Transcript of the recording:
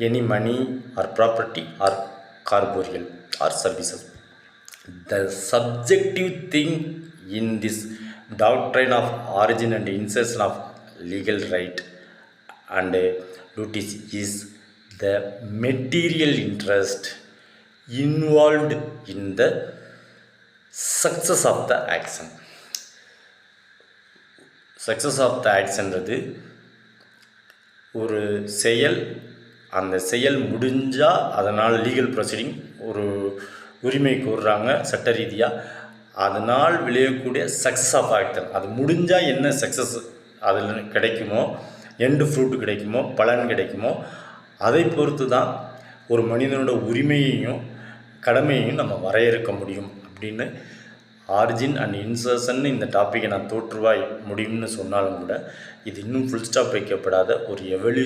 any money or property or corporeal or services. The subjective thing in this doctrine of origin and insertion of legal right and duties is the material interest involved in the success of the action. Success of the ஆக்ஷன்றது ஒரு செயல், அந்த செயல் முடிஞ்சால் அதனால் legal proceeding ஒரு உரிமை கூறுறாங்க சட்ட ரீதியாக, அதனால் விளையக்கூடிய சக்ஸஸ் ஆஃப் ஆக்ஷன். அது முடிஞ்சால் என்ன சக்ஸஸ் அதில் கிடைக்குமோ, எண்டு ஃப்ரூட் கிடைக்குமோ, பலன் கிடைக்குமோ, அதை பொறுத்து தான் ஒரு மனிதனோட உரிமையையும் கடமையையும் நம்ம வரையறுக்க முடியும் அப்படின்னு ஆரிஜின் அண்ட் இன்சர்ஷன் இந்த டாப்பிக்கை நான் தோற்றுவாய் முடியும்னு சொன்னாலும் கூட இது இன்னும் ஃபுல் ஸ்டாப் வைக்கப்படாத ஒரு